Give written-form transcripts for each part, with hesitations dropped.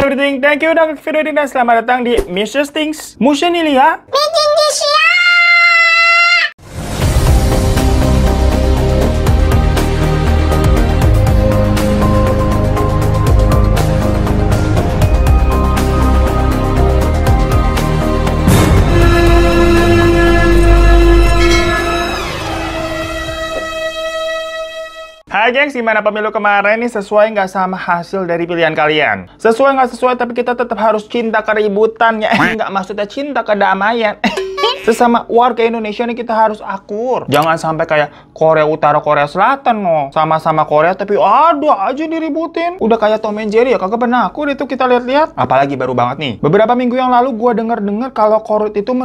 everything, thank you udah klik video ini dan selamat datang di Mr. Things. Musen ini ya. Hai gengs, gimana pemilu kemarin nih? Sesuai nggak sama hasil dari pilihan kalian? Sesuai nggak sesuai, tapi kita tetap harus cinta keributan ya. Nggak maksudnya cinta kedamaian. Sesama warga Indonesia nih kita harus akur. Jangan sampai kayak Korea Utara, Korea Selatan no. Sama-sama Korea tapi aduh aja diributin. Udah kayak Tom and Jerry ya, kagak pernah akur itu kita lihat-lihat. Apalagi baru banget nih. Beberapa minggu yang lalu gua denger kalau Korut itu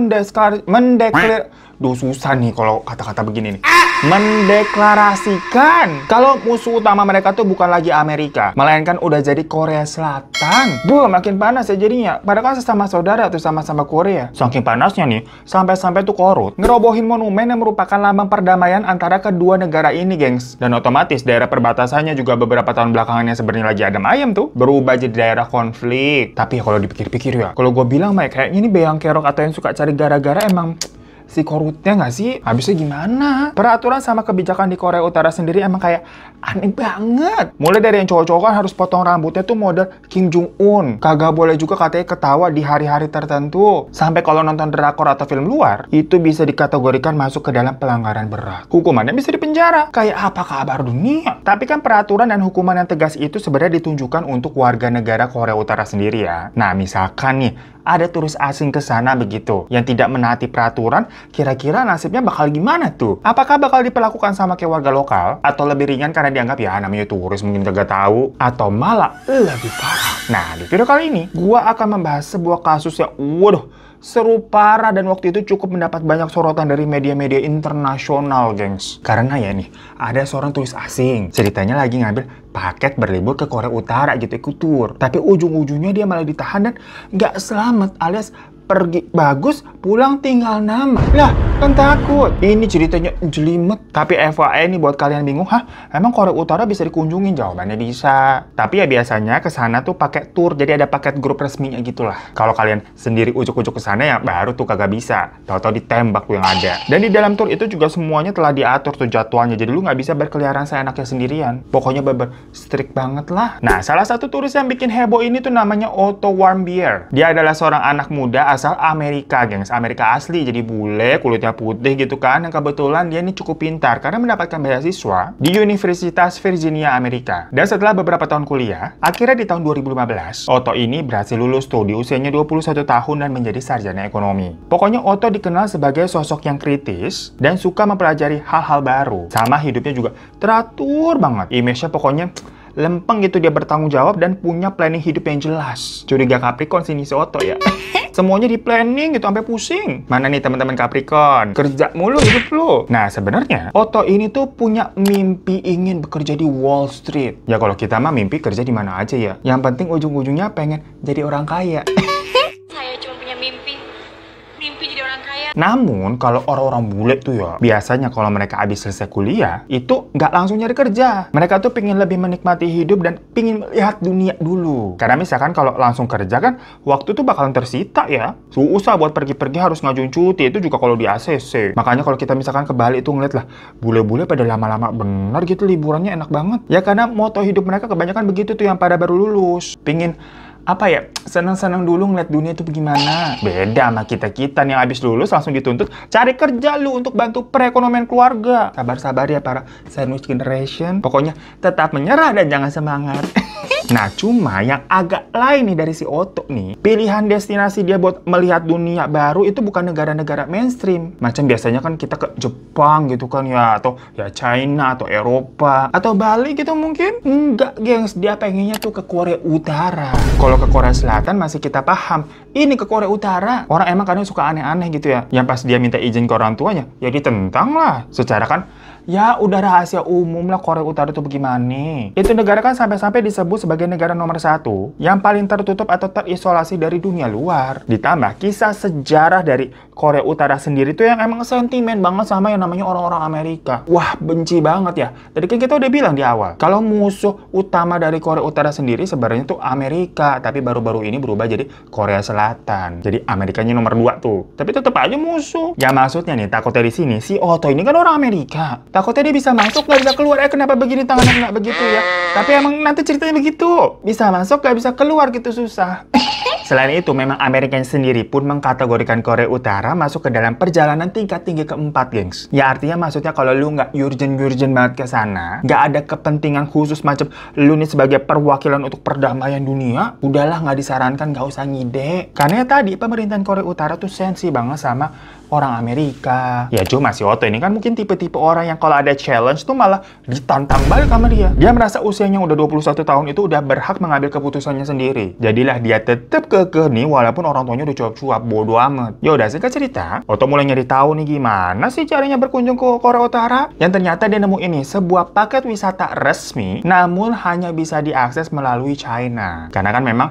Duh susah nih kalau kata-kata begini nih. Mendeklarasikan kalau musuh utama mereka tuh bukan lagi Amerika, melainkan udah jadi Korea Selatan. Makin panas ya jadinya. Padahal kan sesama saudara tuh sama-sama Korea. Saking panasnya nih, sampai-sampai tuh Korut ngerobohin monumen yang merupakan lambang perdamaian antara kedua negara ini, gengs. Dan otomatis daerah perbatasannya juga beberapa tahun belakangannya sebenarnya lagi adem ayem tuh, berubah jadi daerah konflik. Tapi kalau dipikir-pikir ya, kalau gue bilang kayaknya ini beyang kerok atau yang suka cari gara-gara emang si Korutnya nggak sih? Habisnya gimana? Peraturan sama kebijakan di Korea Utara sendiri emang kayak aneh banget. Mulai dari yang cowok-cowok kan harus potong rambutnya tuh model Kim Jong Un. Kagak boleh juga katanya ketawa di hari-hari tertentu. Sampai kalau nonton drakor atau film luar, itu bisa dikategorikan masuk ke dalam pelanggaran berat. Hukumannya bisa dipenjara. Kayak apa kabar dunia? Tapi kan peraturan dan hukuman yang tegas itu sebenarnya ditunjukkan untuk warga negara Korea Utara sendiri ya. Nah, misalkan nih, ada turis asing ke sana begitu, yang tidak menaati peraturan, kira-kira nasibnya bakal gimana tuh? Apakah bakal diperlakukan sama kayak warga lokal? Atau lebih ringan karena dianggap ya namanya turis mungkin gak tahu? Atau malah lebih parah? Nah, di video kali ini, gua akan membahas sebuah kasus yang seru parah dan waktu itu cukup mendapat banyak sorotan dari media-media internasional, gengs. Karena ya nih, ada seorang turis asing. Ceritanya lagi ngambil paket berlibur ke Korea Utara gitu, ikut tur. Tapi ujung-ujungnya dia malah ditahan dan nggak selamat, alias pergi bagus, pulang tinggal nama. Lah, kan takut. Ini ceritanya jelimet. Tapi FYI nih buat kalian bingung, emang Korea Utara bisa dikunjungin? Jawabannya bisa. Tapi ya biasanya ke sana tuh pakai tour, jadi ada paket grup resminya gitulah. Kalau kalian sendiri ujuk-ujuk ke sana ya baru tuh kagak bisa. Tahu-tahu ditembak tuh yang ada. Dan di dalam tour itu juga semuanya telah diatur tuh jadwalnya. Jadi lu nggak bisa berkeliaran seenaknya sendirian. Pokoknya strict banget lah. Nah, salah satu turis yang bikin heboh ini tuh namanya Otto Warmbier. Dia adalah seorang anak muda asal Amerika, gengs. Amerika asli, jadi bule, kulitnya putih gitu kan. Yang kebetulan dia ini cukup pintar karena mendapatkan beasiswa di Universitas Virginia, Amerika. Dan setelah beberapa tahun kuliah, akhirnya di tahun 2015, Otto ini berhasil lulus tuh di usianya 21 tahun dan menjadi sarjana ekonomi. Pokoknya Otto dikenal sebagai sosok yang kritis dan suka mempelajari hal-hal baru. Sama hidupnya juga teratur banget. Image-nya pokoknya lempeng gitu, dia bertanggung jawab dan punya planning hidup yang jelas. Curiga Capricorn sini si Otto ya. Semuanya di planning gitu sampai pusing. Mana nih teman-teman Capricorn? Kerja mulu hidup lu. Nah, sebenarnya Otto ini tuh punya mimpi ingin bekerja di Wall Street. Ya kalau kita mah mimpi kerja di mana aja ya. Yang penting ujung-ujungnya pengen jadi orang kaya. Saya cuma punya mimpi jadi orang kaya. Namun, kalau orang-orang bule tuh ya, biasanya kalau mereka habis selesai kuliah, itu nggak langsung nyari kerja. Mereka tuh pingin lebih menikmati hidup dan pingin melihat dunia dulu. Karena misalkan kalau langsung kerja kan, waktu tuh bakalan tersita ya. Susah buat pergi-pergi harus ngajuin cuti, itu juga kalau di ACC. Makanya kalau kita misalkan ke Bali itu ngeliat lah, bule-bule pada lama-lama bener gitu liburannya enak banget. Ya karena moto hidup mereka kebanyakan begitu tuh yang pada baru lulus. Pingin senang-senang dulu ngeliat dunia itu bagaimana. Beda sama kita-kita nih yang habis lulus langsung dituntut cari kerja lu untuk bantu perekonomian keluarga. Sabar-sabar ya para sandwich generation. Pokoknya tetap menyerah dan jangan semangat. Nah, cuma yang agak lain nih dari si Otto nih, pilihan destinasi dia buat melihat dunia baru itu bukan negara-negara mainstream. Macam biasanya kan kita ke Jepang gitu kan ya, atau ya China, atau Eropa, atau Bali gitu mungkin. Enggak, gengs, dia pengennya tuh ke Korea Utara. Kalau ke Korea Selatan masih kita paham, ini ke Korea Utara. Orang emang kadang suka aneh-aneh gitu ya. Yang pas dia minta izin ke orang tuanya, ya ditentang lah. Secara kan Ya udah rahasia umum lah Korea Utara itu bagaimana. Itu negara kan sampai-sampai disebut sebagai negara nomor 1 yang paling tertutup atau terisolasi dari dunia luar. Ditambah kisah sejarah dari Korea Utara sendiri tuh yang emang sentimen banget sama yang namanya orang-orang Amerika. Wah, benci banget ya. Tadi kan kita udah bilang di awal, kalau musuh utama dari Korea Utara sendiri sebenarnya tuh Amerika, tapi baru-baru ini berubah jadi Korea Selatan. Jadi Amerikanya nomor 2 tuh. Tapi tetap aja musuh. Ya maksudnya nih, takutnya di sini si Otto ini kan orang Amerika. Takutnya dia bisa masuk, nggak bisa keluar. Kenapa begini tangannya nggak begitu ya? Tapi emang nanti ceritanya begitu. Bisa masuk, nggak bisa keluar gitu susah. Selain itu, memang Amerika sendiri pun mengkategorikan Korea Utara masuk ke dalam perjalanan tingkat tinggi keempat, gengs. Ya artinya maksudnya kalau lu nggak urgent banget ke sana, nggak ada kepentingan khusus macam lu nih sebagai perwakilan untuk perdamaian dunia, udahlah nggak disarankan, nggak usah ngide. Karena ya tadi pemerintahan Korea Utara tuh sensi banget sama orang Amerika. Ya cuma si Otto ini kan mungkin tipe-tipe orang yang kalau ada challenge tuh malah ditantang balik sama dia. Dia merasa usianya udah 21 tahun itu udah berhak mengambil keputusannya sendiri. Jadilah dia tetap kekeh nih walaupun orang tuanya udah cuap-cuap, bodo amat. Ya udah singkat cerita, Otto mulai nyari tahu nih gimana sih caranya berkunjung ke Korea Utara. Yang ternyata dia nemu ini, sebuah paket wisata resmi namun hanya bisa diakses melalui China. Karena kan memang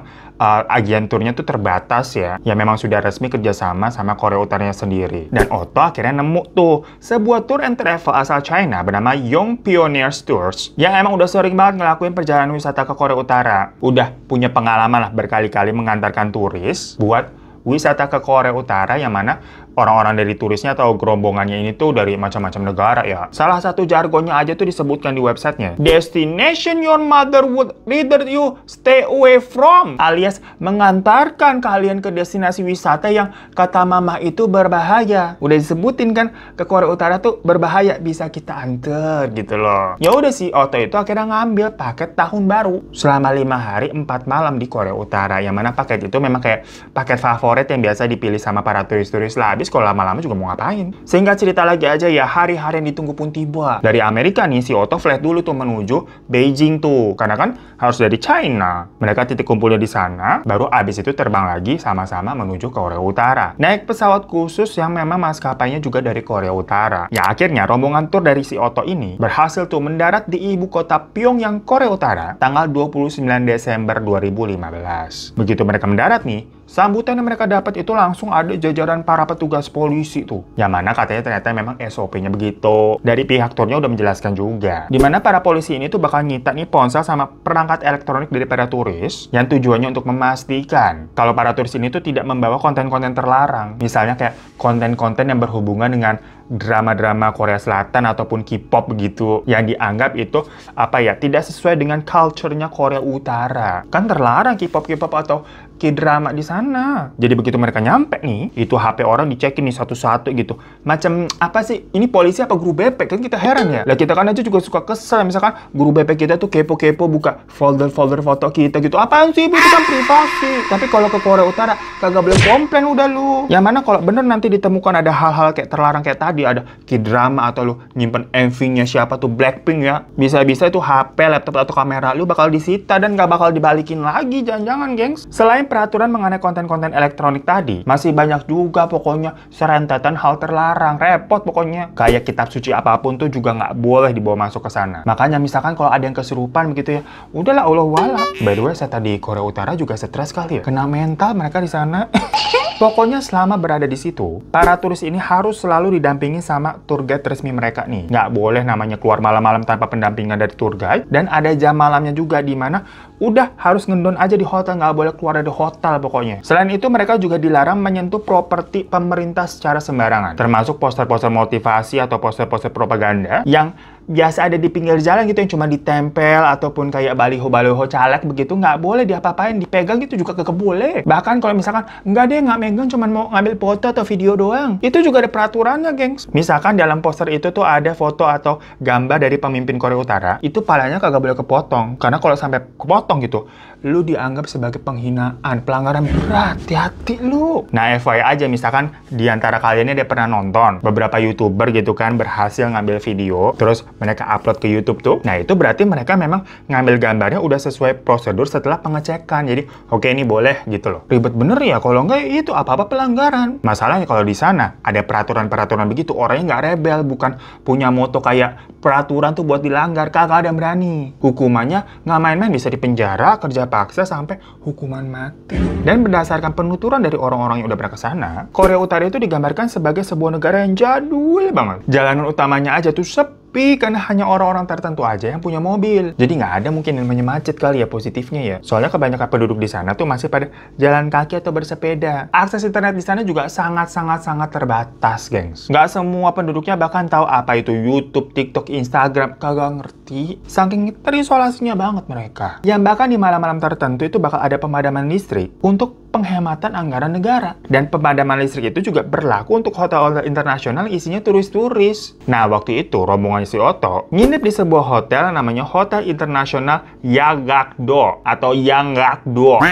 agen turnya tuh terbatas ya. Ya memang sudah resmi kerjasama sama Korea Utaranya sendiri. Dan Otto akhirnya nemu tuh sebuah tour and travel asal China bernama Young Pioneers Tours yang emang udah sering banget ngelakuin perjalanan wisata ke Korea Utara. Udah punya pengalaman lah berkali-kali mengantarkan turis buat wisata ke Korea Utara yang mana orang-orang dari turisnya atau gerombongannya ini tuh dari macam-macam negara ya. Salah satu jargonnya aja tuh disebutkan di websitenya. Destination your mother would rather you stay away from. Alias mengantarkan kalian ke destinasi wisata yang kata mama itu berbahaya. Udah disebutin kan ke Korea Utara tuh berbahaya, bisa kita anter gitu loh. Ya udah sih Otto itu akhirnya ngambil paket tahun baru selama 5 hari 4 malam di Korea Utara. Yang mana paket itu memang kayak paket favorit yang biasa dipilih sama para turis-turis lah. Habis kalau lama-lama juga mau ngapain. Sehingga cerita lagi aja ya, hari-hari yang ditunggu pun tiba. Dari Amerika nih, si Otto flight dulu tuh menuju Beijing tuh. Karena kan harus dari China. Mereka titik kumpulnya di sana, baru abis itu terbang lagi sama-sama menuju ke Korea Utara. Naik pesawat khusus yang memang maskapainya juga dari Korea Utara. Ya akhirnya rombongan tur dari si Otto ini berhasil tuh mendarat di ibu kota Pyongyang, Korea Utara tanggal 29 Desember 2015. Begitu mereka mendarat nih, sambutan yang mereka dapat itu langsung ada jajaran para petugas polisi tuh. Yang mana katanya ternyata memang SOP-nya begitu. Dari pihak turnya udah menjelaskan juga. Dimana para polisi ini tuh bakal nyita nih ponsel sama perangkat elektronik dari para turis yang tujuannya untuk memastikan kalau para turis ini tuh tidak membawa konten-konten terlarang. Misalnya kayak konten-konten yang berhubungan dengan drama-drama Korea Selatan ataupun K-pop begitu yang dianggap itu tidak sesuai dengan culture-nya Korea Utara. Kan terlarang K-pop atau K-drama di sana. Jadi begitu mereka nyampe nih, itu HP orang dicekin nih satu-satu gitu. Macam apa sih? Ini polisi apa guru BP? Kan kita heran ya. Lah kita kan aja juga suka kesel misalkan guru BP kita tuh kepo-kepo buka folder-folder foto kita gitu. Apaan sih? Itu kan privasi. Tapi kalau ke Korea Utara kagak boleh komplain udah lu. Yang mana kalau bener nanti ditemukan ada hal-hal kayak terlarang kayak tadi, ada K-drama atau lu nyimpen MV-nya siapa tuh Blackpink ya, bisa-bisa itu HP, laptop atau kamera lu bakal disita dan gak bakal dibalikin lagi, jangan-jangan gengs. Selain peraturan mengenai konten-konten elektronik tadi, masih banyak juga pokoknya serentetan hal terlarang, repot pokoknya. Kayak kitab suci apapun tuh juga nggak boleh dibawa masuk ke sana. Makanya misalkan kalau ada yang kesurupan begitu ya, udahlah Allah wala. By the way, saya tadi Korea Utara juga stres kali ya, kena mental mereka di sana. Pokoknya selama berada di situ, para turis ini harus selalu didampingi sama tour guide resmi mereka nih. Nggak boleh namanya keluar malam-malam tanpa pendampingan dari tour guide. Dan ada jam malamnya juga di mana udah harus ngendon aja di hotel, nggak boleh keluar dari hotel pokoknya. Selain itu mereka juga dilarang menyentuh properti pemerintah secara sembarangan. Termasuk poster-poster motivasi atau poster-poster propaganda yang biasa ada di pinggir jalan gitu yang cuma ditempel ataupun kayak baliho-baliho caleg begitu, nggak boleh diapa-apain, dipegang gitu juga kagak boleh. Bahkan kalau misalkan nggak deh nggak megang, cuma mau ngambil foto atau video doang, itu juga ada peraturannya gengs. Misalkan dalam poster itu tuh ada foto atau gambar dari pemimpin Korea Utara, itu palanya kagak boleh kepotong, karena kalau sampai kepotong gitu lu dianggap sebagai penghinaan, pelanggaran berat. Hati-hati lu. Nah, FYI aja, misalkan di antara kalian ini ada pernah nonton beberapa YouTuber gitu kan berhasil ngambil video, terus mereka upload ke YouTube tuh. Nah, itu berarti mereka memang ngambil gambarnya udah sesuai prosedur setelah pengecekan. Jadi, oke, ini boleh gitu loh. Ribet bener ya, kalau enggak itu apa-apa pelanggaran. Masalahnya kalau di sana ada peraturan-peraturan begitu, orangnya nggak rebel, bukan punya moto kayak peraturan tuh buat dilanggar, kagak ada yang berani. Hukumannya nggak main-main, bisa dipenjara, kerja paksa, sampai hukuman mati. Dan berdasarkan penuturan dari orang-orang yang udah pernah ke sana, Korea Utara itu digambarkan sebagai sebuah negara yang jadul banget. Jalanan utamanya aja tuh sepi karena hanya orang-orang tertentu aja yang punya mobil. Jadi nggak ada mungkin yang macet kali ya positifnya ya. Soalnya kebanyakan penduduk di sana tuh masih pada jalan kaki atau bersepeda. Akses internet di sana juga sangat terbatas, gengs. Nggak semua penduduknya bahkan tahu apa itu YouTube, TikTok, Instagram. Kagak ngerti. Saking terisolasinya banget mereka. Yang bahkan di malam-malam tertentu itu bakal ada pemadaman listrik untuk penghematan anggaran negara. Dan pemadaman listrik itu juga berlaku untuk hotel-hotel internasional isinya turis-turis. Nah, waktu itu rombongan si Otto nginep di sebuah hotel namanya Hotel Internasional Yangakdo atau Yanggakdo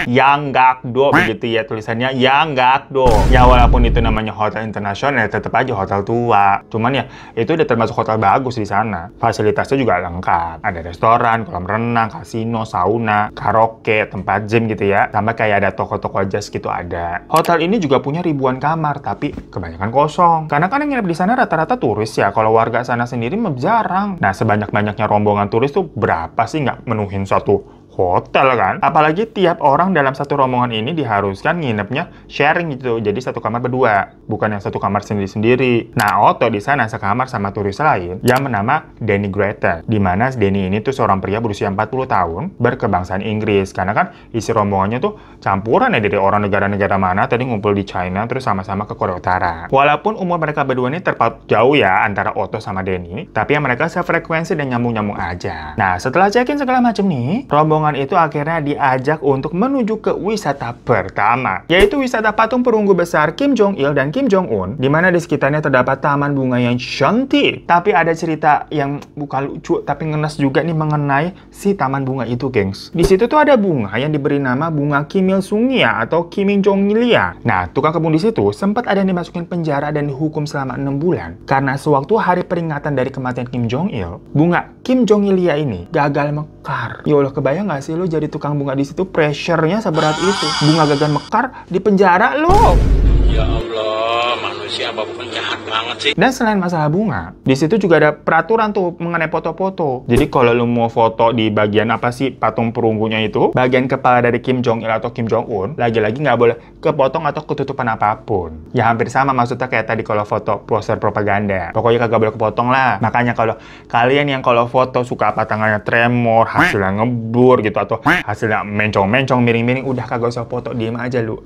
begitu ya tulisannya, Yanggakdo. Ya walaupun itu namanya hotel internasional, tetap aja hotel tua. Cuman ya itu udah termasuk hotel bagus di sana. Fasilitasnya juga lengkap, ada restoran, kolam renang, kasino, sauna, karaoke, tempat gym gitu ya, sampai kayak ada toko-toko jas gitu ada. Hotel ini juga punya ribuan kamar, tapi kebanyakan kosong. Karena kan yang nginep di sana rata-rata turis ya. Kalau warga sana sendiri jarang. Nah, sebanyak-banyaknya rombongan turis tuh berapa sih nggak menuhin satu hotel kan? Apalagi tiap orang dalam satu rombongan ini diharuskan nginepnya sharing gitu. Jadi satu kamar berdua, bukan yang satu kamar sendiri-sendiri. Nah, Otto di sana sekamar sama turis lain yang bernama Danny Greta. Di mana Danny ini tuh seorang pria berusia 40 tahun, berkebangsaan Inggris. Karena kan isi rombongannya tuh campuran ya dari orang negara-negara mana tadi ngumpul di China terus sama-sama ke Korea Utara. Walaupun umur mereka berdua ini terpaut jauh ya antara Otto sama Danny, tapi ya mereka sefrekuensi dan nyambung-nyambung aja. Nah, setelah check-in segala macam nih, rombongan itu akhirnya diajak untuk menuju ke wisata pertama, yaitu wisata patung perunggu besar Kim Jong Il dan Kim Jong Un, di mana di sekitarnya terdapat taman bunga yang cantik. Tapi ada cerita yang bukan lucu tapi ngenes juga nih mengenai si taman bunga itu, gengs. Di situ tuh ada bunga yang diberi nama bunga Kim Il Sungya atau Kim Il Jong Ilia. Nah, tukang kebun di situ sempat ada yang dimasukin penjara dan dihukum selama 6 bulan karena sewaktu hari peringatan dari kematian Kim Jong Il, bunga Kim Jong Ilia ini gagal mekar. Ya Allah, kebayang nggak sih lo jadi tukang bunga di situ, pressure-nya seberat itu. Bunga gagal mekar di penjara lo. Ya Allah, manusia apa bukan jahat banget sih. Dan selain masalah bunga, di situ juga ada peraturan tuh mengenai foto-foto. Jadi kalau lo mau foto di bagian apa sih patung perunggunya itu, bagian kepala dari Kim Jong Il atau Kim Jong Un, lagi-lagi nggak boleh kepotong atau ketutupan apapun. Ya hampir sama maksudnya kayak tadi kalau foto poster propaganda. Pokoknya kagak boleh kepotong lah. Makanya kalau kalian yang kalau foto suka apa tangannya tremor, hasilnya ngebur gitu, atau hasilnya mencong-mencong, miring-miring, udah kagak usah foto, diem aja lu.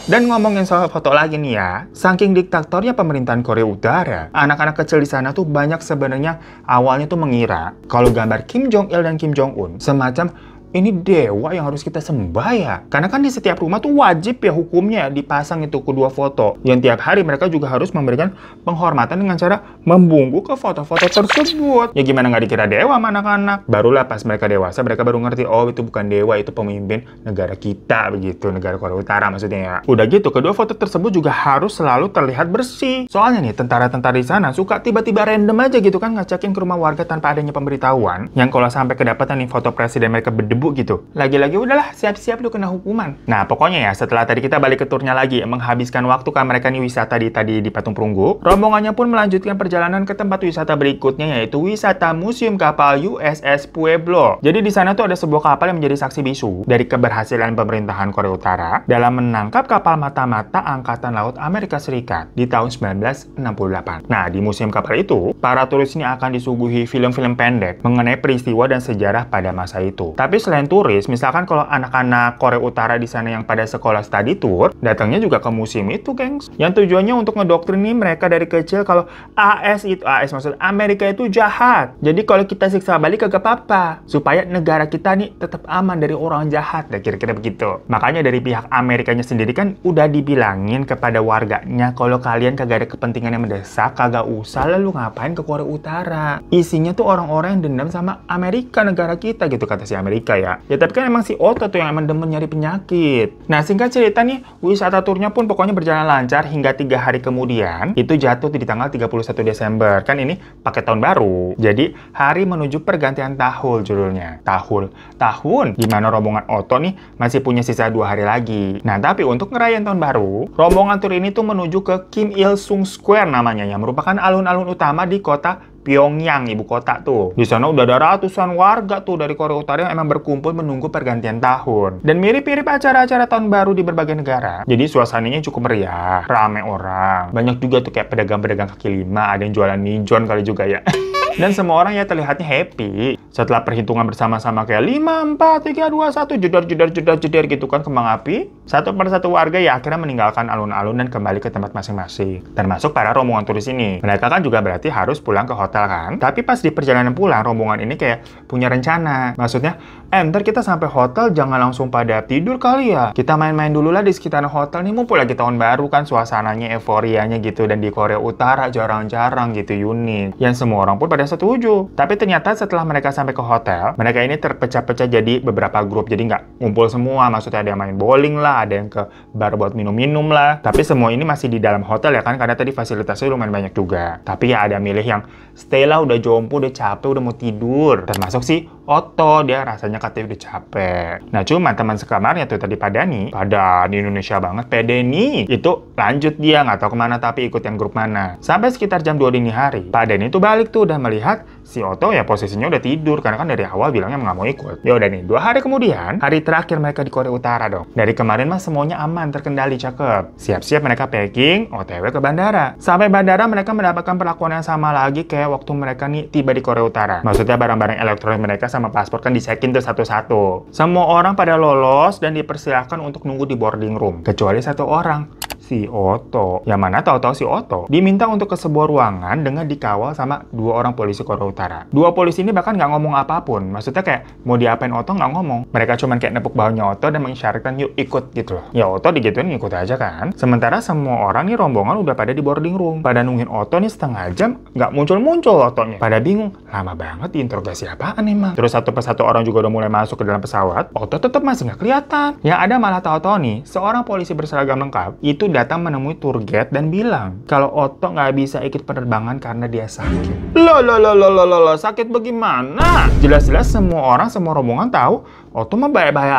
Dan ngomongin soal foto lagi nih ya, saking diktatornya pemerintahan Korea Utara, anak-anak kecil di sana tuh banyak sebenarnya awalnya tuh mengira kalau gambar Kim Jong Il dan Kim Jong Un semacam ini dewa yang harus kita sembah ya. Karena kan di setiap rumah tuh wajib ya hukumnya dipasang itu kedua foto. Yang tiap hari mereka juga harus memberikan penghormatan dengan cara membungkuk ke foto-foto tersebut. Ya gimana nggak dikira dewa sama anak-anak? Barulah pas mereka dewasa, mereka baru ngerti, oh itu bukan dewa, itu pemimpin negara kita begitu, negara Korea Utara maksudnya ya. Udah gitu, kedua foto tersebut juga harus selalu terlihat bersih. Soalnya nih, tentara-tentara di sana suka tiba-tiba random aja gitu kan ngacakin ke rumah warga tanpa adanya pemberitahuan. Yang kalau sampai kedapatan nih foto presiden mereka berdebu gitu, lagi-lagi udahlah siap-siap lu kena hukuman. Nah pokoknya ya setelah tadi kita balik ke turnya lagi, menghabiskan waktu kan mereka nih wisata tadi di patung perunggu, rombongannya pun melanjutkan perjalanan ke tempat wisata berikutnya, yaitu wisata museum kapal USS Pueblo. Jadi di sana tuh ada sebuah kapal yang menjadi saksi bisu dari keberhasilan pemerintahan Korea Utara dalam menangkap kapal mata-mata Angkatan Laut Amerika Serikat di tahun 1968. Nah di museum kapal itu, para turis ini akan disuguhi film-film pendek mengenai peristiwa dan sejarah pada masa itu. Tapi selain turis, misalkan kalau anak-anak Korea Utara di sana yang pada sekolah study tour, datangnya juga ke museum itu, gengs. Yang tujuannya untuk ngedoktrin nih mereka dari kecil kalau AS maksud Amerika itu jahat. Jadi kalau kita siksa balik kagak apa-apa, supaya negara kita nih tetap aman dari orang jahat. Nah, kira-kira begitu. Makanya dari pihak Amerikanya sendiri kan udah dibilangin kepada warganya kalau kalian kagak ada kepentingan yang mendesak, kagak usah lalu ngapain ke Korea Utara. Isinya tuh orang-orang yang dendam sama Amerika, negara kita gitu, kata si Amerika ya. Ya tapi kan emang si Otto tuh yang emang demen nyari penyakit. Nah singkat cerita nih, wisata turnya pun pokoknya berjalan lancar hingga 3 hari kemudian itu jatuh di tanggal 31 Desember. Kan ini pakai tahun baru. Jadi hari menuju pergantian tahun judulnya. Tahun di mana rombongan Otto nih masih punya sisa 2 hari lagi. Nah tapi untuk ngerayain tahun baru, rombongan tur ini tuh menuju ke Kim Il Sung Square namanya, yang merupakan alun-alun utama di kota Pyongyang, ibu kota tuh. Di sana udah ada ratusan warga tuh dari Korea Utara yang emang berkumpul menunggu pergantian tahun. Dan mirip-mirip acara-acara tahun baru di berbagai negara. Jadi suasananya cukup meriah, rame orang. Banyak juga tuh kayak pedagang-pedagang kaki lima, ada yang jualan mijon kali juga ya. Dan semua orang ya terlihatnya happy. Setelah perhitungan bersama-sama kayak 5, 4, 3, 2, 1, jedar gitu kan kembang api. Satu persatu warga ya akhirnya meninggalkan alun-alun dan kembali ke tempat masing-masing. Termasuk para rombongan turis ini. Mereka kan juga berarti harus pulang ke hotel kan. Tapi pas di perjalanan pulang, rombongan ini kayak punya rencana. Maksudnya, ntar kita sampai hotel jangan langsung pada tidur kali ya. Kita main-main dulu lah di sekitaran hotel nih. Mumpul lagi tahun baru kan, suasananya, euforianya gitu. Dan di Korea Utara jarang-jarang gitu unik. Yang semua orang pun pada setuju. Tapi ternyata setelah mereka sampai ke hotel, mereka ini terpecah-pecah jadi beberapa grup. Jadi nggak ngumpul semua. Maksudnya ada yang main bowling lah, ada yang ke bar buat minum-minum lah. Tapi semua ini masih di dalam hotel ya kan, karena tadi fasilitasnya lumayan banyak juga. Tapi ya ada milih yang stay lah, udah jompo, udah capek, udah mau tidur. Termasuk si Otto, dia rasanya katanya udah capek. Nah cuman teman sekamarnya tuh tadi Pak Dani Indonesia banget, Pak Dani itu lanjut dia nggak tahu kemana tapi ikut yang grup mana. Sampai sekitar jam 2 dini hari, Pak Dani tuh balik tuh udah melihat si Otto ya posisinya udah tidur karena kan dari awal bilangnya nggak mau ikut. Ya udah nih, 2 hari kemudian, hari terakhir mereka di Korea Utara dong. Dari kemarin mah semuanya aman, terkendali, cakep. Siap-siap mereka packing, OTW ke bandara. Sampai bandara mereka mendapatkan perlakuan yang sama lagi kayak waktu mereka nih tiba di Korea Utara. Maksudnya barang-barang elektronik mereka sama paspor kan di-check-in tuh satu-satu. Semua orang pada lolos dan dipersilakan untuk nunggu di boarding room. Kecuali satu orang, si Otto. Yang mana tahu-tahu si Otto diminta untuk ke sebuah ruangan dengan dikawal sama 2 orang polisi Korea Utara. 2 polisi ini bahkan nggak ngomong apapun. Maksudnya kayak mau diapain Otto nggak ngomong. Mereka cuman kayak nepuk bahunya Otto dan mengisyaratkan yuk ikut gitu loh. Ya Otto digituin ngikut aja kan. Sementara semua orang nih rombongan udah pada di boarding room. Pada nungguin Otto nih setengah jam nggak muncul-muncul Ottonya. Pada bingung, lama banget diinterogasi apaan emang. Terus satu persatu orang juga udah mulai masuk ke dalam pesawat. Otto tetap masih nggak kelihatan. Yang ada malah tahu-tahu nih seorang polisi berseragam lengkap itu datang menemui tour guide dan bilang kalau Otto nggak bisa ikut penerbangan karena dia sakit. Loh, sakit bagaimana? Jelas-jelas semua orang, semua rombongan tahu Otto mah baik-baik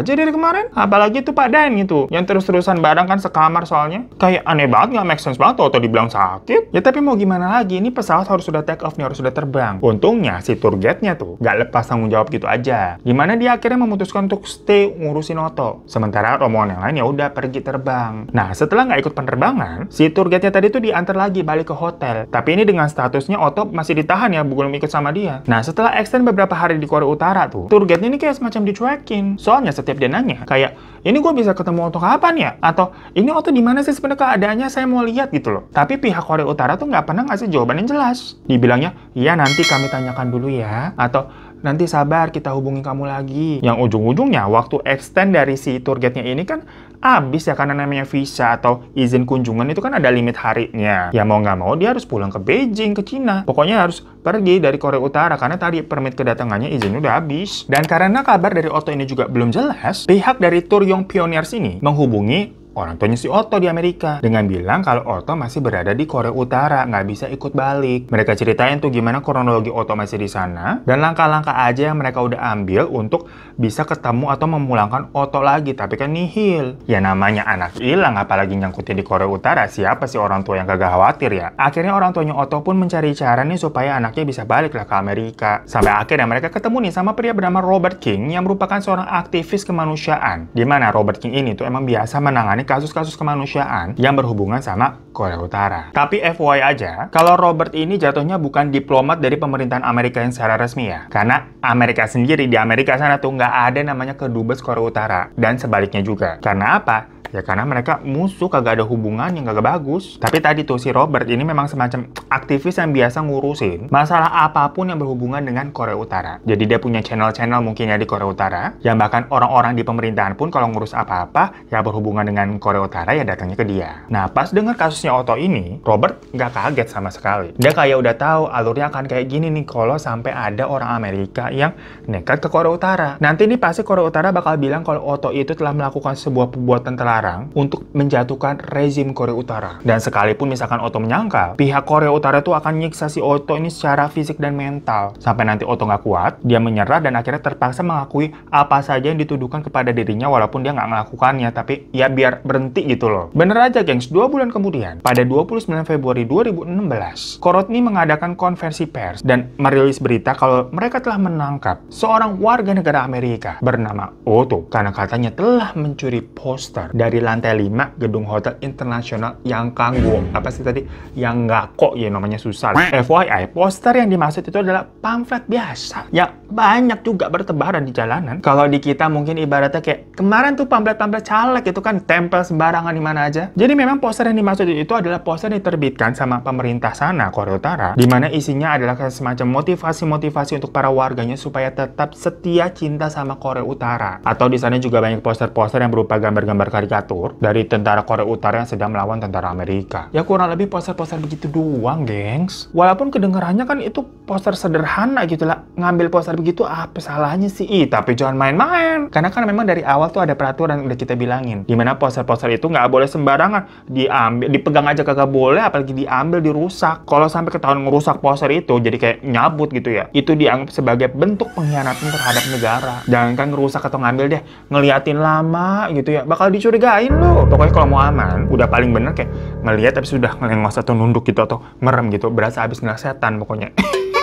aja dari kemarin. Apalagi tuh Pak Dan gitu, yang terus-terusan bareng kan sekamar soalnya. Kayak aneh banget, nggak make sense banget Otto dibilang sakit. Ya tapi mau gimana lagi, ini pesawat harus sudah take off nih, harus sudah terbang. Untungnya si tour guide-nya tuh nggak lepas tanggung jawab gitu aja. Dimana dia akhirnya memutuskan untuk stay ngurusin Otto. Sementara rombongan yang lain ya udah pergi terbang. Nah setelah nggak ikut penerbangan, si tour guide-nya tadi tuh diantar lagi balik ke hotel. Tapi ini dengan statusnya Otto masih ditahan ya, belum ikut sama dia. Nah setelah extend beberapa hari di Korea Utara tuh, tour guide-nya ini kayak semacam dicuekin. Soalnya setiap dia nanya, kayak, ini gue bisa ketemu Otto kapan ya? Atau, ini Otto di mana sih sebenarnya keadaannya, saya mau lihat gitu loh. Tapi pihak Korea Utara tuh nggak pernah ngasih jawaban yang jelas. Dibilangnya, iya nanti kami tanyakan dulu ya. Atau, nanti sabar kita hubungi kamu lagi. Yang ujung-ujungnya, waktu extend dari si tour guide-nya ini kan habis ya, karena namanya visa atau izin kunjungan itu kan ada limit harinya. Ya mau nggak mau dia harus pulang ke Beijing, ke Cina. Pokoknya harus pergi dari Korea Utara karena tadi permit kedatangannya izinnya udah habis. Dan karena kabar dari Otto ini juga belum jelas, pihak dari Tour Young Pioneers ini menghubungi orang tuanya si Otto di Amerika dengan bilang kalau Otto masih berada di Korea Utara, nggak bisa ikut balik. Mereka ceritain tuh gimana kronologi Otto masih di sana dan langkah-langkah aja yang mereka udah ambil untuk bisa ketemu atau memulangkan Otto lagi, tapi kan nihil. Ya namanya anak hilang, apalagi nyangkutnya di Korea Utara, siapa sih orang tua yang kagak khawatir ya? Akhirnya orang tuanya Otto pun mencari cara nih supaya anaknya bisa balik lah ke Amerika. Sampai akhirnya mereka ketemu nih sama pria bernama Robert King yang merupakan seorang aktivis kemanusiaan. Dimana Robert King ini tuh emang biasa menangani kasus-kasus kemanusiaan yang berhubungan sama Korea Utara. Tapi FYI aja, kalau Robert ini jatuhnya bukan diplomat dari pemerintahan Amerika yang secara resmi ya. Karena Amerika sendiri, di Amerika sana tuh nggak ada namanya kedubes Korea Utara. Dan sebaliknya juga. Karena apa? Ya karena mereka musuh, kagak ada hubungan yang kagak bagus. Tapi tadi tuh si Robert ini memang semacam aktivis yang biasa ngurusin masalah apapun yang berhubungan dengan Korea Utara. Jadi dia punya channel-channel mungkin ya di Korea Utara, yang bahkan orang-orang di pemerintahan pun kalau ngurus apa-apa yang berhubungan dengan Korea Utara ya datangnya ke dia. Nah pas dengar kasusnya Otto ini, Robert nggak kaget sama sekali. Dia kayak udah tahu alurnya akan kayak gini nih kalau sampai ada orang Amerika yang nekat ke Korea Utara. Nanti nih pasti Korea Utara bakal bilang kalau Otto itu telah melakukan sebuah perbuatan terlarang untuk menjatuhkan rezim Korea Utara. Dan sekalipun misalkan Otto menyangkal, pihak Korea Utara itu akan nyiksa si Otto ini secara fisik dan mental. Sampai nanti Otto nggak kuat, dia menyerah dan akhirnya terpaksa mengakui apa saja yang dituduhkan kepada dirinya walaupun dia nggak melakukannya, tapi ya biar berhenti gitu loh. Bener aja gengs, 2 bulan kemudian, pada 29 Februari 2016, Korotny mengadakan konferensi pers dan merilis berita kalau mereka telah menangkap seorang warga negara Amerika bernama Otto karena katanya telah mencuri poster dari lantai 5 gedung hotel internasional yang Kanggo. Apa sih tadi? Yang nggak kok ya namanya susah. FYI, poster yang dimaksud itu adalah pamflet biasa yang banyak juga bertebaran di jalanan. Kalau di kita mungkin ibaratnya kayak kemarin tuh pamflet-pamflet caleg itu kan tempel sembarangan di mana aja. Jadi memang poster yang dimaksud itu adalah poster yang diterbitkan sama pemerintah sana Korea Utara, di mana isinya adalah semacam motivasi-motivasi untuk para warganya supaya tetap setia cinta sama Korea Utara. Atau di sana juga banyak poster-poster yang berupa gambar-gambar karikatur dari tentara Korea Utara yang sedang melawan tentara Amerika. Ya kurang lebih poster-poster begitu doang, gengs. Walaupun kedengarannya kan itu poster sederhana gitu lah. Ngambil poster begitu apa salahnya sih? Tapi jangan main-main. Karena kan memang dari awal tuh ada peraturan yang udah kita bilangin. Dimana poster-poster itu nggak boleh sembarangan. Diambil, dipegang aja kagak boleh, apalagi diambil, dirusak. Kalau sampai ketahuan ngerusak poster itu, jadi kayak nyabut gitu ya. Itu dianggap sebagai bentuk pengkhianatan terhadap negara. Jangan kan ngerusak atau ngambil deh, ngeliatin lama gitu ya. Bakal dicurigain loh. Pokoknya kalau mau aman, udah paling bener kayak ngeliat tapi sudah ngelengos atau nunduk gitu atau merem gitu. Berasa habis ngeliat setan pokoknya.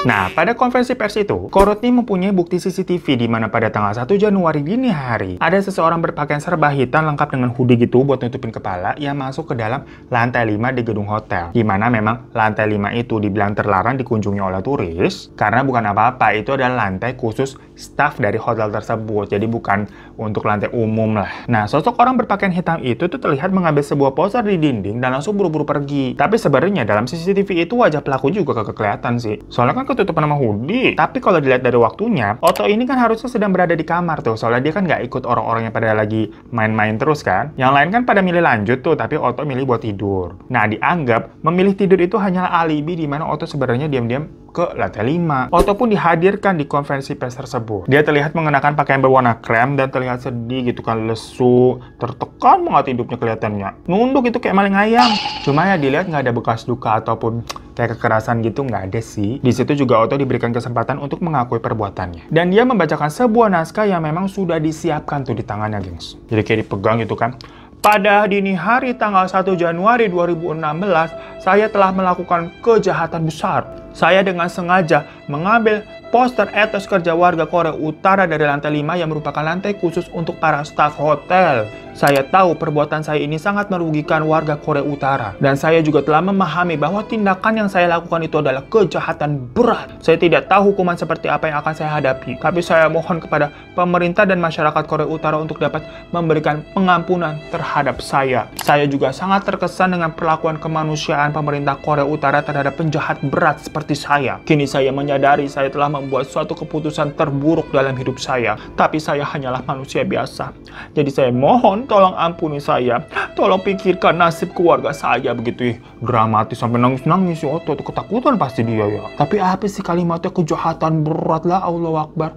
Nah, pada konferensi pers itu, Korotny mempunyai bukti CCTV di mana pada tanggal 1 Januari dini hari, ada seseorang berpakaian serba hitam lengkap dengan hoodie gitu buat nutupin kepala yang masuk ke dalam lantai 5 di gedung hotel. Di mana memang lantai 5 itu dibilang terlarang dikunjungi oleh turis, karena bukan apa-apa, itu adalah lantai khusus staf dari hotel tersebut, jadi bukan untuk lantai umum lah. Nah, sosok orang berpakaian hitam itu tuh terlihat mengambil sebuah poster di dinding dan langsung buru-buru pergi. Tapi sebenarnya dalam CCTV itu wajah pelaku juga kagak kelihatan sih. Soalnya kan ketutupan sama hoodie. Tapi kalau dilihat dari waktunya, Otto ini kan harusnya sedang berada di kamar tuh. Soalnya dia kan nggak ikut orang-orang yang pada lagi main-main terus kan. Yang lain kan pada milih lanjut tuh, tapi Otto milih buat tidur. Nah, dianggap memilih tidur itu hanyalah alibi di mana Otto sebenarnya diam-diam ke lantai 5. Otto pun dihadirkan di konferensi pers tersebut. Dia terlihat mengenakan pakaian berwarna krem dan terlihat sedih gitu kan, lesu, tertekan banget hidupnya kelihatannya. Nunduk itu kayak maling ayam. Cuma ya dilihat nggak ada bekas luka ataupun kayak kekerasan gitu, nggak ada sih. Di situ juga Otto diberikan kesempatan untuk mengakui perbuatannya. Dan dia membacakan sebuah naskah yang memang sudah disiapkan tuh di tangannya, gengs. Jadi kayak dipegang gitu kan. Pada dini hari tanggal 1 Januari 2016, saya telah melakukan kejahatan besar. Saya dengan sengaja mengambil poster etos kerja warga Korea Utara dari lantai 5 yang merupakan lantai khusus untuk para staf hotel. Saya tahu perbuatan saya ini sangat merugikan warga Korea Utara. Dan saya juga telah memahami bahwa tindakan yang saya lakukan itu adalah kejahatan berat. Saya tidak tahu hukuman seperti apa yang akan saya hadapi. Tapi saya mohon kepada pemerintah dan masyarakat Korea Utara untuk dapat memberikan pengampunan terhadap saya. Saya juga sangat terkesan dengan perlakuan kemanusiaan pemerintah Korea Utara terhadap penjahat berat seperti saya. Kini saya menyadari saya telah membuat suatu keputusan terburuk dalam hidup saya. Tapi saya hanyalah manusia biasa. Jadi saya mohon tolong ampuni saya. Tolong pikirkan nasib keluarga saya. Begitu dramatis sampai nangis-nangis. Otto tuh ketakutan pasti dia ya. Tapi apa sih kalimatnya, kejahatan berat lah, Allahu Akbar.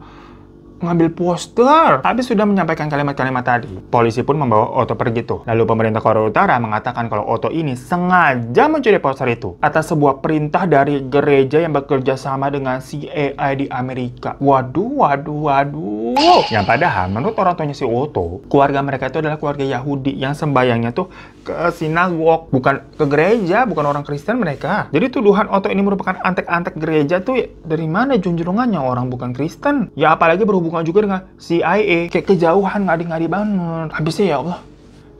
Ngambil poster. Habis sudah menyampaikan kalimat-kalimat tadi, polisi pun membawa Otto pergi tuh. Lalu pemerintah Korea Utara mengatakan kalau Otto ini sengaja mencuri poster itu atas sebuah perintah dari gereja yang bekerja sama dengan CIA di Amerika. Waduh. Yang padahal menurut orang tuanya si Otto, keluarga mereka itu adalah keluarga Yahudi yang sembayangnya tuh ke sinagog, bukan ke gereja, bukan orang Kristen mereka. Jadi tuduhan Otto ini merupakan antek-antek gereja tuh ya, dari mana junjungannya, orang bukan Kristen. Ya apalagi berhubungan juga dengan CIA, kayak kejauhan, ngadi-ngadi banget. Habisnya ya Allah,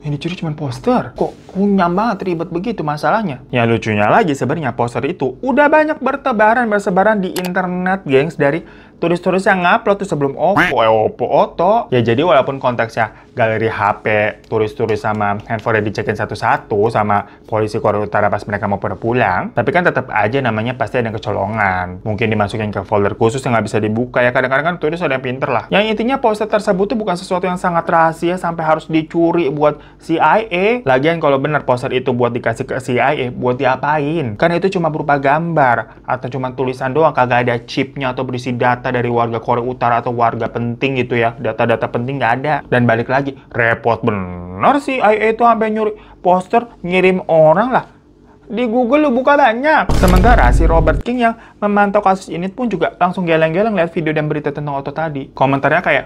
yang dicuri cuma poster. Kok kunyam banget, ribet begitu masalahnya. Ya lucunya lagi sebenarnya poster itu udah banyak bersebaran di internet, gengs, dari turis-turis yang ngupload tuh sebelum Oppo Otto. Ya jadi walaupun konteksnya galeri HP, turis-turis sama handphone dicekin satu-satu sama polisi Korea Utara pas mereka mau pada pulang, tapi kan tetap aja namanya pasti ada yang kecolongan. Mungkin dimasukin ke folder khusus yang nggak bisa dibuka ya. Kadang-kadang kan turis ada yang pinter lah. Yang intinya poster tersebut tuh bukan sesuatu yang sangat rahasia sampai harus dicuri buat CIA. Lagian kalau benar poster itu buat dikasih ke CIA, buat diapain? Kan itu cuma berupa gambar atau cuma tulisan doang, kagak ada chipnya atau berisi data dari warga Korea Utara atau warga penting gitu ya. Data-data penting nggak ada. Dan balik lagi, repot bener CIA itu sampai nyuri poster, ngirim orang lah. Di Google lu buka banyak. Sementara si Robert King yang memantau kasus ini pun juga langsung geleng-geleng lihat video dan berita tentang Otto tadi. Komentarnya kayak,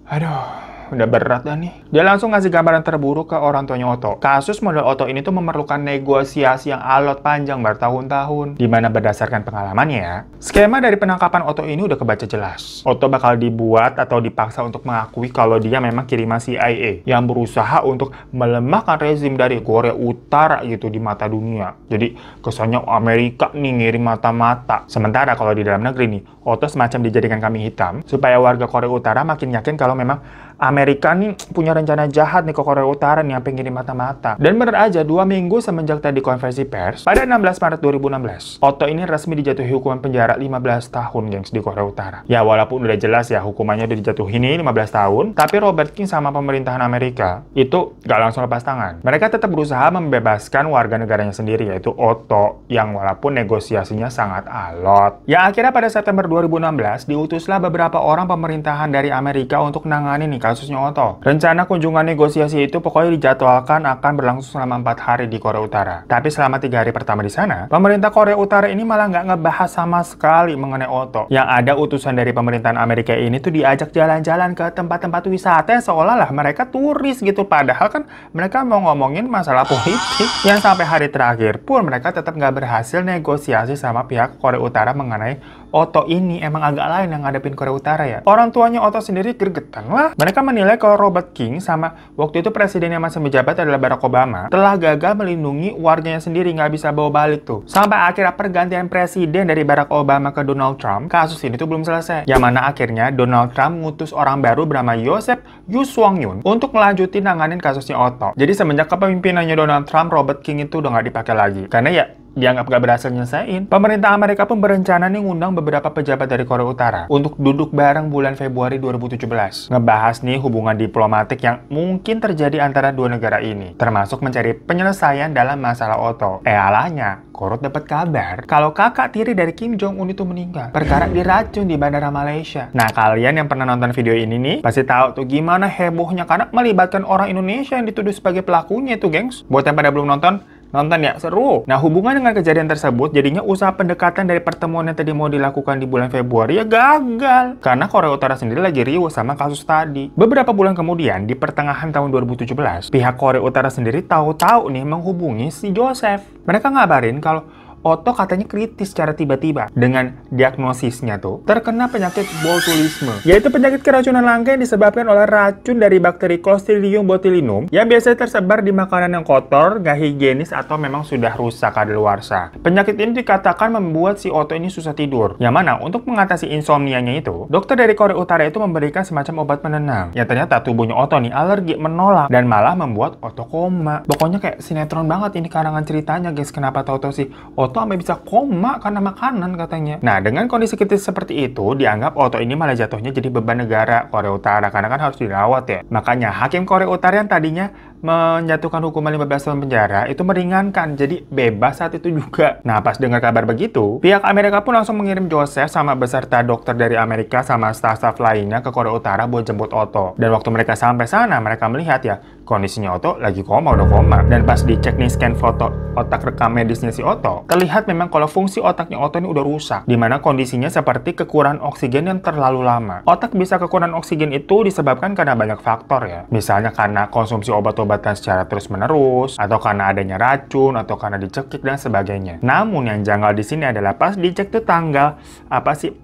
aduh, udah berat dah nih. Dia langsung ngasih gambaran terburuk ke orang tuanya Otto. Kasus model Otto ini tuh memerlukan negosiasi yang alot panjang bertahun-tahun. Dimana berdasarkan pengalamannya ya, skema dari penangkapan Otto ini udah kebaca jelas. Otto bakal dibuat atau dipaksa untuk mengakui kalau dia memang kiriman CIA yang berusaha untuk melemahkan rezim dari Korea Utara gitu di mata dunia. Jadi kesannya Amerika nih ngirim mata-mata. Sementara kalau di dalam negeri nih, Otto semacam dijadikan kambing hitam supaya warga Korea Utara makin yakin kalau memang Amerika nih punya rencana jahat nih ke Korea Utara nih, sampai ngirim mata-mata. Dan bener aja, 2 minggu semenjak tadi konferensi pers, pada 16 Maret 2016, Otto ini resmi dijatuhi hukuman penjara 15 tahun, gengs, di Korea Utara. Ya, walaupun udah jelas ya hukumannya udah dijatuhi nih 15 tahun, tapi Robert King sama pemerintahan Amerika itu gak langsung lepas tangan. Mereka tetap berusaha membebaskan warga negaranya sendiri, yaitu Otto, yang walaupun negosiasinya sangat alot. Ya, akhirnya pada September 2016, diutuslah beberapa orang pemerintahan dari Amerika untuk nangani nih kasusnya Otto. Rencana kunjungan negosiasi itu pokoknya dijadwalkan akan berlangsung selama 4 hari di Korea Utara. Tapi selama 3 hari pertama di sana, pemerintah Korea Utara ini malah nggak ngebahas sama sekali mengenai Otto. Yang ada utusan dari pemerintahan Amerika ini tuh diajak jalan-jalan ke tempat-tempat wisata seolah-olah mereka turis gitu. Padahal kan mereka mau ngomongin masalah politik. Yang sampai hari terakhir pun mereka tetap nggak berhasil negosiasi sama pihak Korea Utara mengenai Otto ini. Emang agak lain yang ngadepin Korea Utara ya. Orang tuanya Otto sendiri gregetan lah. Mereka menilai kalau Robert King sama waktu itu presiden yang masih menjabat adalah Barack Obama telah gagal melindungi warganya sendiri, nggak bisa bawa balik tuh. Sampai akhirnya pergantian presiden dari Barack Obama ke Donald Trump, kasus ini tuh belum selesai. Yang mana akhirnya Donald Trump ngutus orang baru bernama Joseph Yu Swang-yun untuk melanjutin nanganin kasusnya Otto. Jadi semenjak kepemimpinannya Donald Trump, Robert King itu udah nggak dipakai lagi. Karena ya dianggap gak berhasil nyelesain. Pemerintah Amerika pun berencana nih ngundang beberapa pejabat dari Korea Utara untuk duduk bareng bulan Februari 2017. Ngebahas nih hubungan diplomatik yang mungkin terjadi antara dua negara ini. Termasuk mencari penyelesaian dalam masalah Otto. Alahnya, Korut dapat kabar kalau kakak tiri dari Kim Jong-un itu meninggal. Perkara diracun di bandara Malaysia. Nah, kalian yang pernah nonton video ini nih, pasti tahu tuh gimana hebohnya karena melibatkan orang Indonesia yang dituduh sebagai pelakunya itu, gengs. Buat yang pada belum nonton ya, seru. Nah, hubungan dengan kejadian tersebut, jadinya usaha pendekatan dari pertemuan yang tadi mau dilakukan di bulan Februari ya gagal. Karena Korea Utara sendiri lagi riuh sama kasus tadi. Beberapa bulan kemudian, di pertengahan tahun 2017, pihak Korea Utara sendiri tahu-tahu nih menghubungi si Joseph. Mereka ngabarin kalau Otto katanya kritis secara tiba-tiba dengan diagnosisnya tuh terkena penyakit botulisme, yaitu penyakit keracunan langka yang disebabkan oleh racun dari bakteri Clostridium botulinum yang biasanya tersebar di makanan yang kotor, gak higienis, atau memang sudah rusak kadaluarsa. Penyakit ini dikatakan membuat si Otto ini susah tidur. Yang mana untuk mengatasi insomnianya itu, dokter dari Korea Utara itu memberikan semacam obat penenang. Yang ternyata tubuhnya Otto nih alergi, menolak, dan malah membuat Otto koma. Pokoknya kayak sinetron banget ini karangan ceritanya, guys. Kenapa tahu-tahu sih Otto sampai bisa koma karena makanan katanya. Nah, dengan kondisi kritis seperti itu, dianggap Otto ini malah jatuhnya jadi beban negara Korea Utara karena kan harus dirawat ya. Makanya hakim Korea Utara yang tadinya menjatuhkan hukuman 15 tahun penjara itu meringankan, jadi bebas saat itu juga. Nah, pas dengar kabar begitu, pihak Amerika pun langsung mengirim Joseph sama beserta dokter dari Amerika sama staf-staf lainnya ke Korea Utara buat jemput Otto. Dan waktu mereka sampai sana, mereka melihat ya kondisinya Otto lagi koma, udah koma. Dan pas dicek nih scan foto otak rekam medisnya si Otto, terlihat memang kalau fungsi otaknya Otto ini udah rusak, dimana kondisinya seperti kekurangan oksigen yang terlalu lama. Otak bisa kekurangan oksigen itu disebabkan karena banyak faktor ya, misalnya karena konsumsi obat-obatan pengobatan secara terus-menerus, atau karena adanya racun, atau karena dicekik dan sebagainya. Namun yang janggal di sini adalah pas dicek tuh tanggal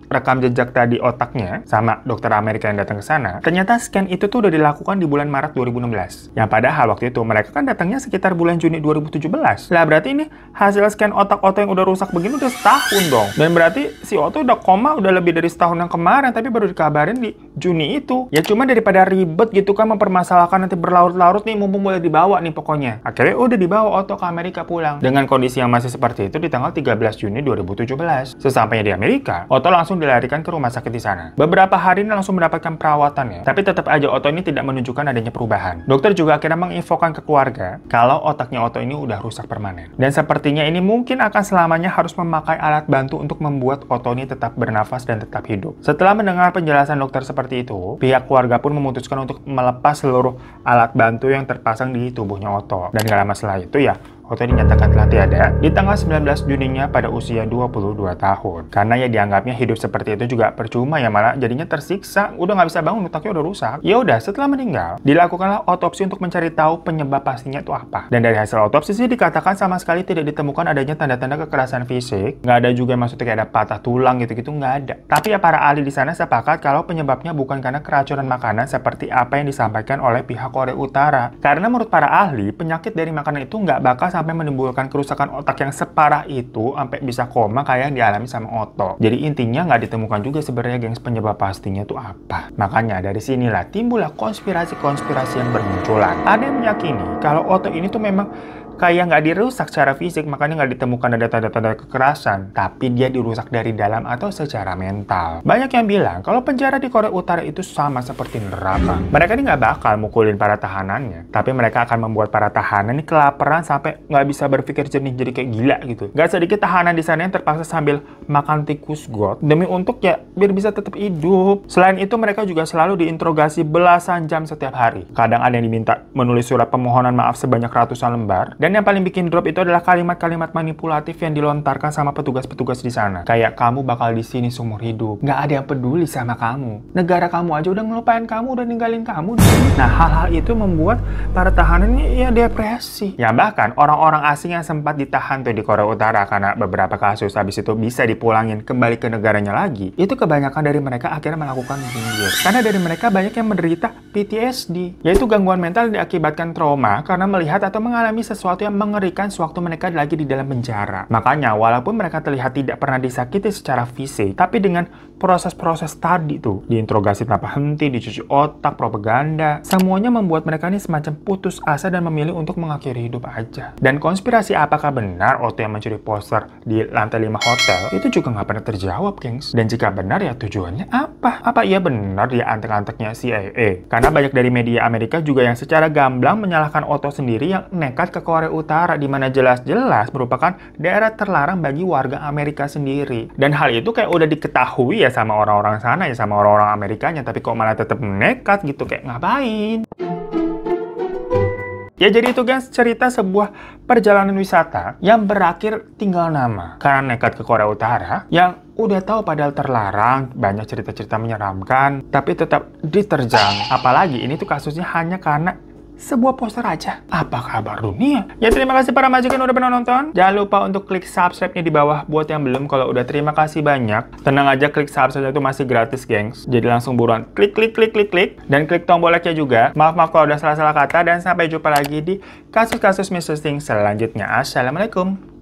rekam jejak tadi otaknya sama dokter Amerika yang datang ke sana. Ternyata scan itu tuh udah dilakukan di bulan Maret 2016. Yang padahal waktu itu mereka kan datangnya sekitar bulan Juni 2017. Lah berarti ini hasil scan otak Otto yang udah rusak begini udah setahun dong. Dan berarti si Otto udah koma udah lebih dari setahun yang kemarin, tapi baru dikabarin di Juni itu. Ya cuma daripada ribet gitu kan mempermasalahkan nanti berlarut-larut nih, mumpung boleh dibawa nih pokoknya. Akhirnya udah dibawa Otto ke Amerika pulang. Dengan kondisi yang masih seperti itu di tanggal 13 Juni 2017. Sesampainya di Amerika, Otto langsung dilarikan ke rumah sakit di sana. Beberapa hari ini langsung mendapatkan perawatan ya. Tapi tetap aja Otto ini tidak menunjukkan adanya perubahan. Dokter juga akhirnya menginfokan ke keluarga kalau otaknya Otto ini udah rusak permanen. Dan sepertinya ini mungkin akan selamanya harus memakai alat bantu untuk membuat Otto ini tetap bernafas dan tetap hidup. Setelah mendengar penjelasan dokter seperti itu, pihak keluarga pun memutuskan untuk melepas seluruh alat bantu yang terpasang di tubuhnya Otto. Dan gak lama setelah itu ya, Otto dinyatakan telah tiada di tanggal 19 Juninya pada usia 22 tahun. Karena ya dianggapnya hidup seperti itu juga percuma ya, malah jadinya tersiksa, udah nggak bisa bangun, otaknya udah rusak. Ya udah, setelah meninggal, dilakukanlah otopsi untuk mencari tahu penyebab pastinya itu apa. Dan dari hasil otopsi sih dikatakan sama sekali tidak ditemukan adanya tanda-tanda kekerasan fisik, nggak ada juga maksudnya kayak ada patah tulang gitu-gitu, nggak ada. Tapi ya para ahli di sana sepakat kalau penyebabnya bukan karena keracunan makanan seperti apa yang disampaikan oleh pihak Korea Utara. Karena menurut para ahli, penyakit dari makanan itu nggak bakal sampai menimbulkan kerusakan otak yang separah itu sampai bisa koma kayak yang dialami sama Otto. Jadi intinya nggak ditemukan juga sebenarnya gengs penyebab pastinya itu apa. Makanya dari sinilah timbullah konspirasi-konspirasi yang bermunculan. Ada yang meyakini kalau Otto ini tuh memang kayak nggak dirusak secara fisik, makanya nggak ditemukan ada tanda-tanda kekerasan, tapi dia dirusak dari dalam atau secara mental. Banyak yang bilang kalau penjara di Korea Utara itu sama seperti neraka. Mereka ini nggak bakal mukulin para tahanannya, tapi mereka akan membuat para tahanan ini kelaparan sampai nggak bisa berpikir jernih, jadi kayak gila gitu. Nggak sedikit tahanan di sana yang terpaksa sambil makan tikus got demi untuk ya biar bisa tetap hidup. Selain itu mereka juga selalu diinterogasi belasan jam setiap hari. Kadang ada yang diminta menulis surat permohonan maaf sebanyak ratusan lembar. Dan yang paling bikin drop itu adalah kalimat-kalimat manipulatif yang dilontarkan sama petugas-petugas di sana. Kayak kamu bakal di sini seumur hidup. Nggak ada yang peduli sama kamu. Negara kamu aja udah ngelupain kamu, udah ninggalin kamu. Nah, hal-hal itu membuat para tahanan ini ya depresi. Ya bahkan orang-orang asing yang sempat ditahan tuh di Korea Utara karena beberapa kasus habis itu bisa dipulangin kembali ke negaranya lagi. Itu kebanyakan dari mereka akhirnya melakukan bunuh diri. Karena dari mereka banyak yang menderita PTSD, yaitu gangguan mental yang diakibatkan trauma karena melihat atau mengalami sesuatu yang mengerikan sewaktu mereka lagi di dalam penjara. Makanya walaupun mereka terlihat tidak pernah disakiti secara fisik, tapi dengan proses-proses tadi tuh, diinterogasi tanpa henti, dicuci otak, propaganda, semuanya membuat mereka ini semacam putus asa dan memilih untuk mengakhiri hidup aja. Dan konspirasi apakah benar Otto yang mencuri poster di lantai 5 hotel itu juga nggak pernah terjawab, gengs. Dan jika benar ya tujuannya apa? Apa iya benar dia antek-anteknya CIA? Karena banyak dari media Amerika juga yang secara gamblang menyalahkan Otto sendiri yang nekat ke Korea Utara, di mana jelas-jelas merupakan daerah terlarang bagi warga Amerika sendiri. Dan hal itu kayak udah diketahui ya sama orang-orang sana ya, sama orang-orang Amerikanya, tapi kok malah tetap nekat gitu, kayak ngapain? Ya jadi itu guys, cerita sebuah perjalanan wisata yang berakhir tinggal nama karena nekat ke Korea Utara yang udah tahu padahal terlarang, banyak cerita-cerita menyeramkan, tapi tetap diterjang. Apalagi ini tuh kasusnya hanya karena sebuah poster aja. Apa kabar dunia? Ya terima kasih para majikan udah pernah nonton. Jangan lupa untuk klik subscribe-nya di bawah buat yang belum. Kalau udah terima kasih banyak. Tenang aja, klik subscribe itu masih gratis, gengs. Jadi langsung buruan klik dan klik tombol like-nya juga. Maaf kalau udah salah-salah kata, dan sampai jumpa lagi di kasus-kasus Mr. Sting selanjutnya. Assalamualaikum.